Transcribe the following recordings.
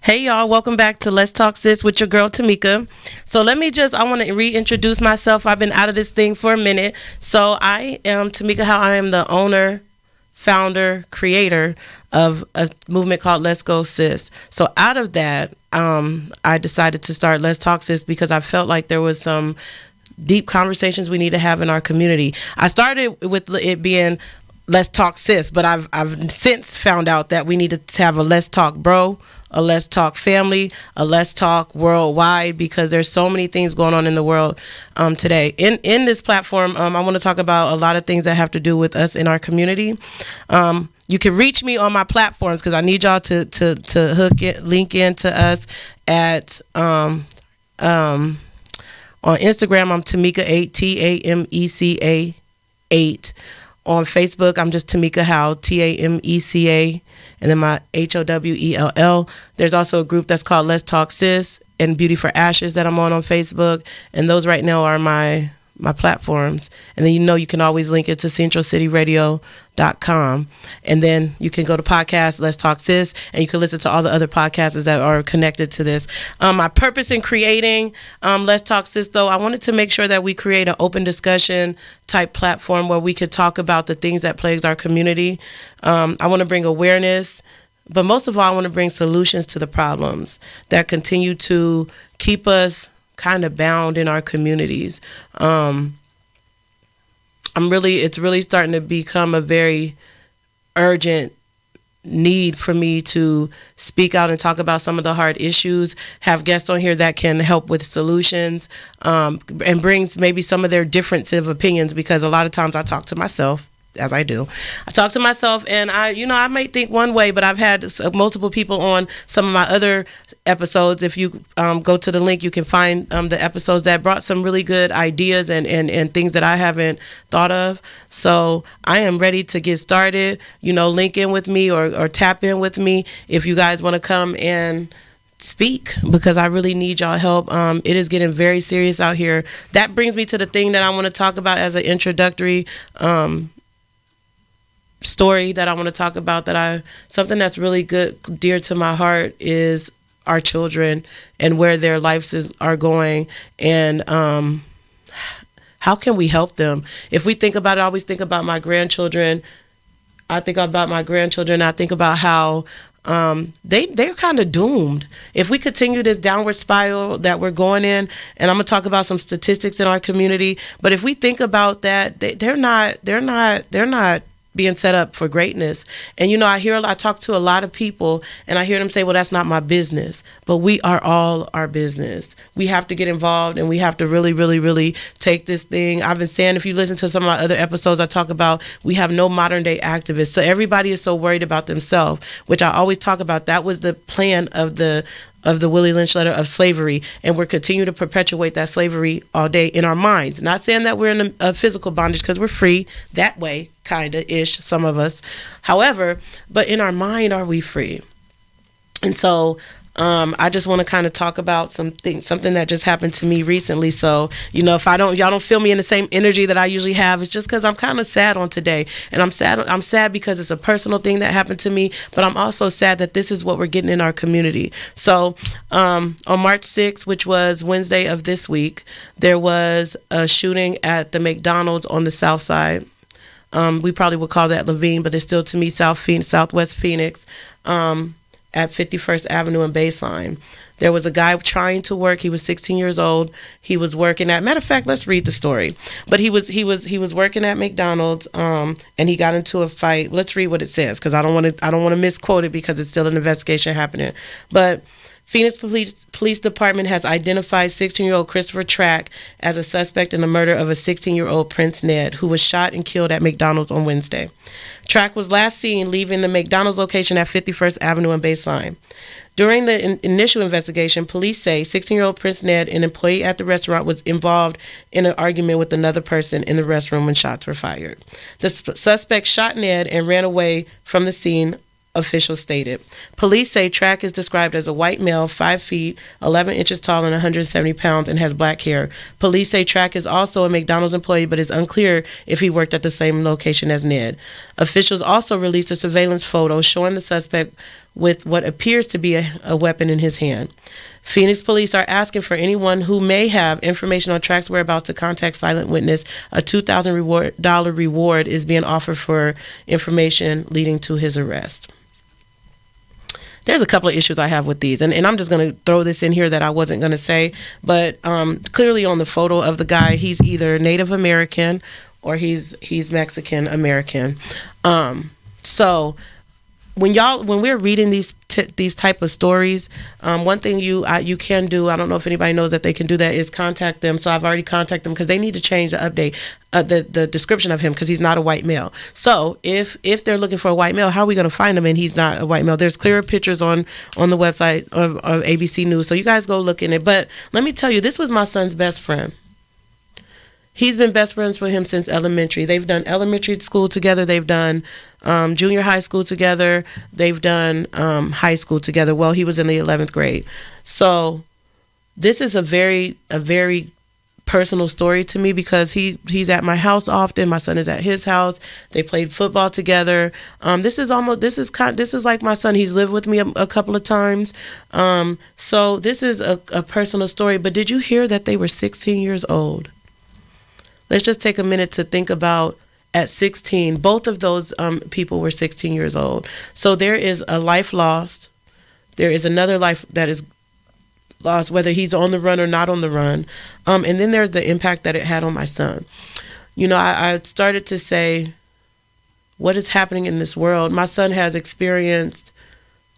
Hey y'all, welcome back to Let's Talk Sis with your girl Tamika. So I want to reintroduce myself. I've been out of this thing for a minute. So I am Tamika How. I am the owner, founder, creator of a movement called Let's Go Sis. So out of that, I decided to start Let's Talk Sis because I felt like there was some deep conversations we need to have in our community. I started with it being Let's Talk Sis, but I've since found out that we need to have a Let's Talk Bro, a Let's Talk Family, a Let's Talk Worldwide, because there's so many things going on in the world today. In this platform, I want to talk about a lot of things that have to do with us in our community. You can reach me on my platforms because I need y'all to link into us at on Instagram. I'm Tameka8, Tameka8. On Facebook, I'm just Tameka How, Tameka, and then my Howell. There's also a group that's called Let's Talk Sis and Beauty for Ashes that I'm on Facebook, and those right now are my platforms. And then you can always link it to centralcityradio.com, and then you can go to podcast Let's Talk Sis, and you can listen to all the other podcasts that are connected to this. My purpose in creating Let's Talk Sis, though, I wanted to make sure that we create an open discussion type platform where we could talk about the things that plagues our community. I want to bring awareness, but most of all, I want to bring solutions to the problems that continue to keep us kind of bound in our communities. It's really starting to become a very urgent need for me to speak out and talk about some of the hard issues, have guests on here that can help with solutions, and brings maybe some of their difference of opinions, because a lot of times I talk to myself, as I do. I talk to myself, and I might think one way, but I've had multiple people on some of my other episodes. If you go to the link, you can find the episodes that brought some really good ideas and things that I haven't thought of. So I am ready to get started. Link in with me or tap in with me if you guys want to come and speak, because I really need y'all help. It is getting very serious out here. That brings me to the thing that I want to talk about as an introductory story that I want to talk about, something that's really dear to my heart, is our children and where their lives are going, and how can we help them? If we think about it, I always think about my grandchildren. I think about how they're kind of doomed if we continue this downward spiral that we're going in. And I'm gonna talk about some statistics in our community, but if we think about that, they're not being set up for greatness. And I talk to a lot of people, and I hear them say, well, that's not my business. But we are all our business. We have to get involved, and we have to really, really, really take this thing. I've been saying, if you listen to some of my other episodes, I talk about we have no modern day activists. So everybody is so worried about themselves, which I always talk about. That was the plan of the Willie Lynch letter of slavery, and we're continuing to perpetuate that slavery all day in our minds. Not saying that we're in a physical bondage, because we're free that way, kind of ish, some of us. However, but in our mind, are we free? And so I just want to kind of talk about something that just happened to me recently. So, if y'all don't feel me in the same energy that I usually have, it's just because I'm kind of sad on today. And I'm sad because it's a personal thing that happened to me, but I'm also sad that this is what we're getting in our community. So on March 6th, which was Wednesday of this week, there was a shooting at the McDonald's on the south side. We probably would call that Levine, but it's still, to me, Southwest Phoenix, at 51st Avenue and Baseline. There was a guy trying to work. He was 16 years old. He was working at, matter of fact, let's read the story. But he was working at McDonald's, and he got into a fight. Let's read what it says, because I don't want to misquote it, because it's still an investigation happening. But Phoenix Police Department has identified 16-year-old Christopher Track as a suspect in the murder of a 16-year-old Prince Ned, who was shot and killed at McDonald's on Wednesday. Track was last seen leaving the McDonald's location at 51st Avenue and Baseline. During the initial investigation, police say 16-year-old Prince Ned, an employee at the restaurant, was involved in an argument with another person in the restroom when shots were fired. The suspect shot Ned and ran away from the scene officials stated. Police say Track is described as a white male, 5 feet, 11 inches tall, and 170 pounds, and has black hair. Police say Track is also a McDonald's employee, but it's unclear if he worked at the same location as Ned. Officials also released a surveillance photo showing the suspect with what appears to be a weapon in his hand. Phoenix police are asking for anyone who may have information on Track's whereabouts to contact Silent Witness. A $2,000 reward is being offered for information leading to his arrest. There's a couple of issues I have with these, and I'm just going to throw this in here that I wasn't going to say, but clearly on the photo of the guy, he's either Native American or he's Mexican American. So when we're reading these type of stories, one thing you can do, I don't know if anybody knows that they can do that, is contact them. So I've already contacted them because they need to change the update, the description of him, because he's not a white male. So if they're looking for a white male, how are we going to find him and he's not a white male? There's clearer pictures on the website of ABC News, so you guys go look in it. But let me tell you, this was my son's best friend. He's been best friends with him since elementary. They've done elementary school together. They've done junior high school together. They've done high school together. Well, he was in the 11th grade. So this is a very personal story to me, because he's at my house often. My son is at his house. They played football together. This is like my son. He's lived with me a couple of times. So this is a personal story. But did you hear that they were 16 years old? Let's just take a minute to think about, at 16, both of those people were 16 years old. So there is a life lost. There is another life that is lost, whether he's on the run or not on the run. And then there's the impact that it had on my son. You know, I started to say, what is happening in this world? My son has experienced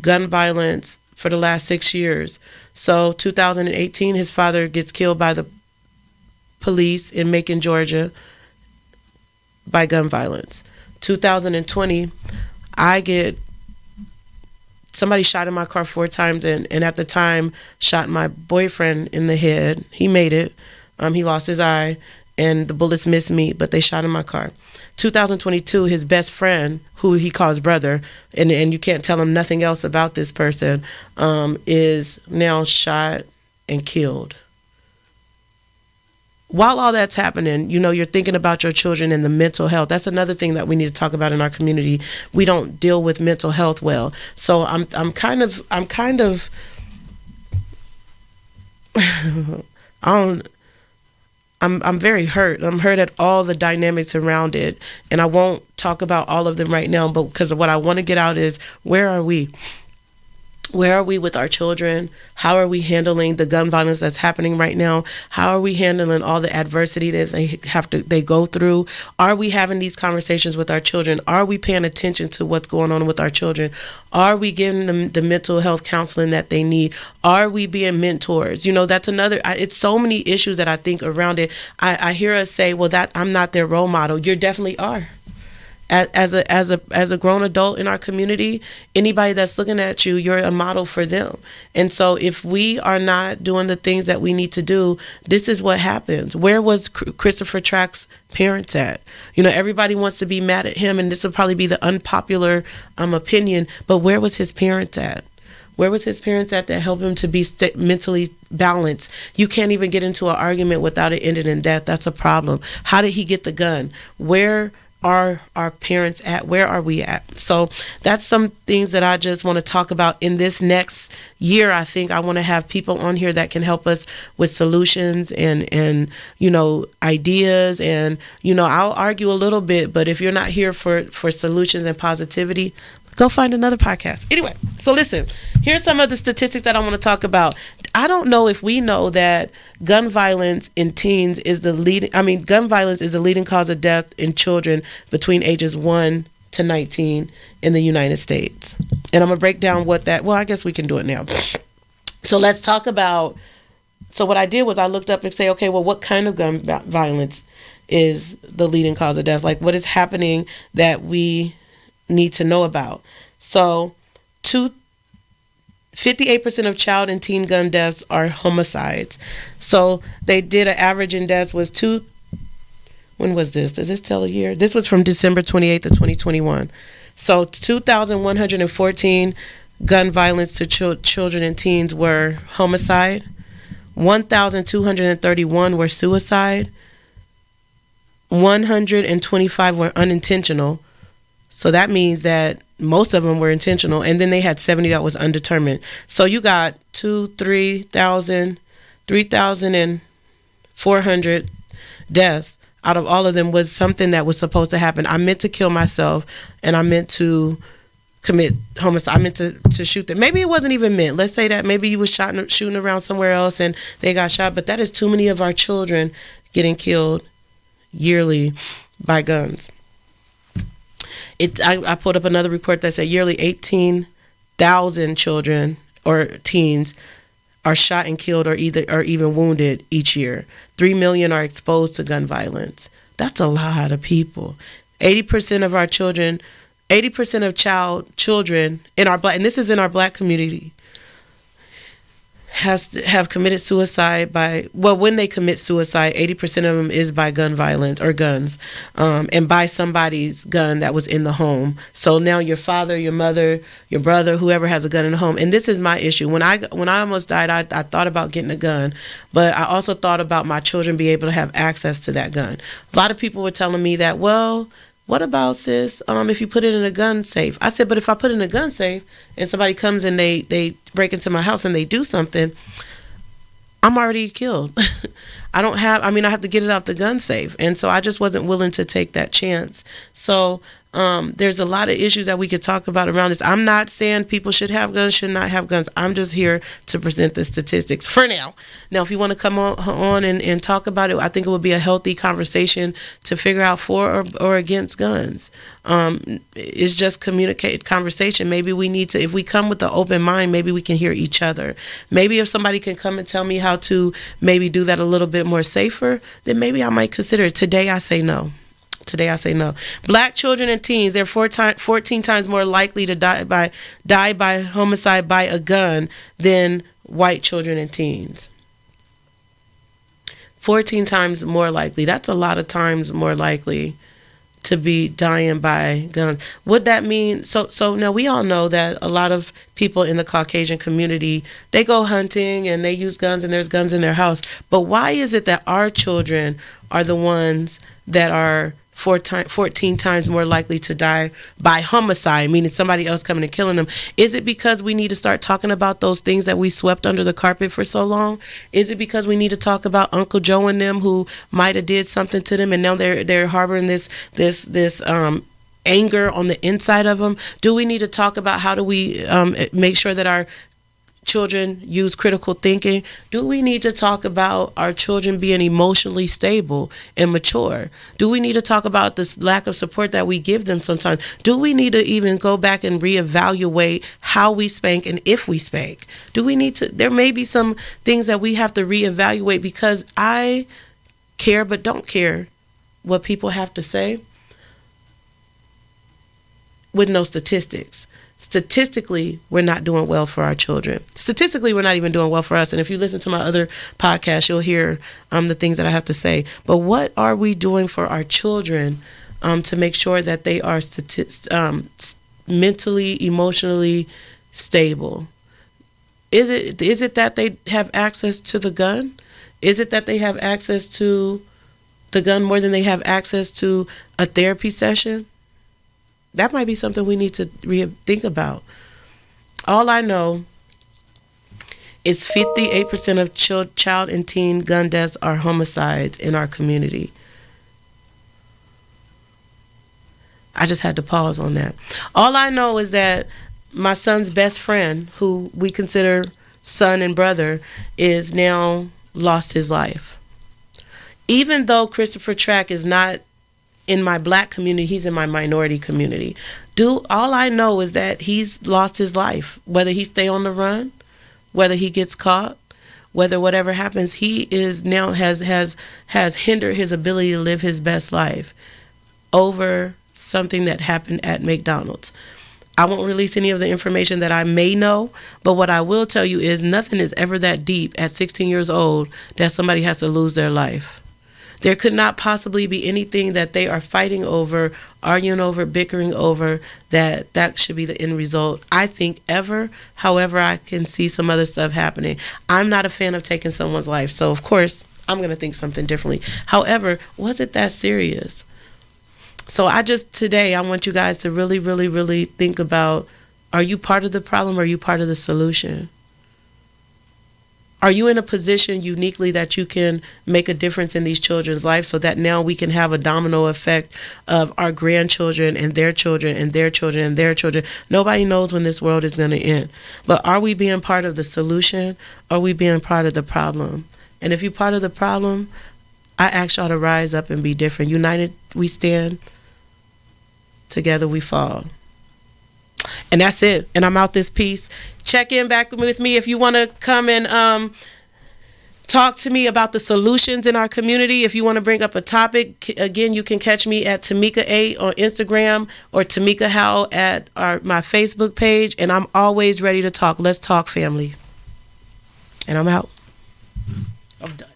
gun violence for the last 6 years. So 2018, his father gets killed by the police in Macon, Georgia, by gun violence. 2020, somebody shot in my car 4 times, and at the time shot my boyfriend in the head. He made it. He lost his eye, and the bullets missed me, but they shot in my car. 2022, his best friend, who he calls brother, and you can't tell him nothing else about this person, is now shot and killed. While all that's happening, you know, you're thinking about your children and the mental health. That's another thing that we need to talk about in our community. We don't deal with mental health well. So I'm kind of I'm very hurt. I'm hurt at all the dynamics around it, and I won't talk about all of them right now, but because what I want to get out is, where are we? Where are we with our children? How are we handling the gun violence that's happening right now? How are we handling all the adversity that they go through? Are we having these conversations with our children? Are we paying attention to what's going on with our children? Are we giving them the mental health counseling that they need? Are we being mentors? You know, that's another, it's so many issues that I think around it. I hear us say, well, that I'm not their role model. You definitely are. As a grown adult in our community, anybody that's looking at you, you're a model for them. And so if we are not doing the things that we need to do, this is what happens. Where was Christopher Track's parents at? You know, everybody wants to be mad at him, and this will probably be the unpopular opinion, but where was his parents at? Where was his parents at that helped him to be mentally balanced? You can't even get into an argument without it ending in death. That's a problem. How did he get the gun? Where are our parents at? Where are we at? So that's some things that I just want to talk about in this next year. I think I want to have people on here that can help us with solutions and you know, ideas, and you know, I'll argue a little bit, but if you're not here for solutions and positivity, go find another podcast. Anyway, so listen, here's some of the statistics that I want to talk about. I don't know if we know that gun violence in teens is gun violence is the leading cause of death in children between ages 1 to 19 in the United States. And I'm going to break down I guess we can do it now. So let's talk about, so what I did was I looked up and say, okay, well, what kind of gun violence is the leading cause of death? Like, what is happening that we need to know about? So 58% of child and teen gun deaths are homicides. So they did an average in deaths was When was this? Does this tell a year? This was from December 28th of 2021. So 2,114 gun violence to children and teens were homicide. 1,231 were suicide. 125 were unintentional. So that means that most of them were intentional. And then they had 70 that was undetermined. So you got 3,400 deaths. Out of all of them was something that was supposed to happen. I meant to kill myself, and I meant to commit homicide. I meant to shoot them. Maybe it wasn't even meant. Let's say that maybe you was shooting around somewhere else and they got shot. But that is too many of our children getting killed yearly by guns. I pulled up another report that said yearly 18,000 children or teens are shot and killed or even wounded each year. 3 million are exposed to gun violence. That's a lot of people. 80% of our children, 80% of children in our black, and this is in our black community, have committed suicide when they commit suicide, 80% of them is by gun violence or guns, and by somebody's gun that was in the home. So now your father, your mother, your brother, whoever has a gun in the home. And this is my issue. When I almost died, I thought about getting a gun, but I also thought about my children being able to have access to that gun. A lot of people were telling me that, well, what about, sis, if you put it in a gun safe? I said, but if I put it in a gun safe and somebody comes and they break into my house and they do something, I'm already killed. I have to get it out the gun safe. And so I just wasn't willing to take that chance. So there's a lot of issues that we could talk about around this. I'm not saying people should have guns, should not have guns. I'm just here to present the statistics for now. Now, if you want to come on and talk about it, I think it would be a healthy conversation to figure out for or against guns. It's just conversation. Maybe we need to, if we come with an open mind, maybe we can hear each other. Maybe if somebody can come and tell me how to maybe do that a little bit more safer, then maybe I might consider it. Today I say no. Black children and teens, they're 14 times more likely to die by homicide by a gun than white children and teens. 14 times more likely. That's a lot of times more likely to be dying by guns. Would that mean, so now we all know that a lot of people in the Caucasian community, they go hunting and they use guns and there's guns in their house. But why is it that our children are the ones that are 14 times more likely to die by homicide, meaning somebody else coming and killing them? Is it because we need to start talking about those things that we swept under the carpet for so long? Is it because we need to talk about Uncle Joe and them who might have did something to them and now they're harboring this anger on the inside of them? Do we need to talk about how do we make sure that our children use critical thinking? Do we need to talk about our children being emotionally stable and mature? Do we need to talk about this lack of support that we give them sometimes? Do we need to even go back and reevaluate how we spank and if we spank? Do we need to, there may be some things that we have to reevaluate because I care but don't care what people have to say with no statistics. Statistically, we're not doing well for our children. Statistically, we're not even doing well for us. And if you listen to my other podcast, you'll hear the things that I have to say. But what are we doing for our children to make sure that they are mentally, emotionally stable? Is it that they have access to the gun? Is it that they have access to the gun more than they have access to a therapy session? That might be something we need to think about. All I know is 58% of child and teen gun deaths are homicides in our community. I just had to pause on that. All I know is that my son's best friend, who we consider son and brother, is now lost his life. Even though Christopher Track is not in my black community, he's in my minority community. All I know is that he's lost his life. Whether he stay on the run, whether he gets caught, whether whatever happens, he is now has hindered his ability to live his best life over something that happened at McDonald's. I won't release any of the information that I may know, but what I will tell you is nothing is ever that deep at 16 years old that somebody has to lose their life. There could not possibly be anything that they are fighting over, arguing over, bickering over, that should be the end result, I think, ever. However, I can see some other stuff happening. I'm not a fan of taking someone's life, so of course I'm going to think something differently. However, was it that serious? So today I want you guys to really, really, really think about, are you part of the problem or are you part of the solution? Are you in a position uniquely that you can make a difference in these children's lives so that now we can have a domino effect of our grandchildren and their children and their children and their children? Nobody knows when this world is going to end. But are we being part of the solution or are we being part of the problem? And if you're part of the problem, I ask y'all to rise up and be different. United we stand, together we fall. And that's it. And I'm out this piece. Check in back with me if you want to come and talk to me about the solutions in our community. If you want to bring up a topic, again, you can catch me at Tamika A on Instagram or Tamika Howell at my Facebook page. And I'm always ready to talk. Let's talk, family. And I'm out. I'm done.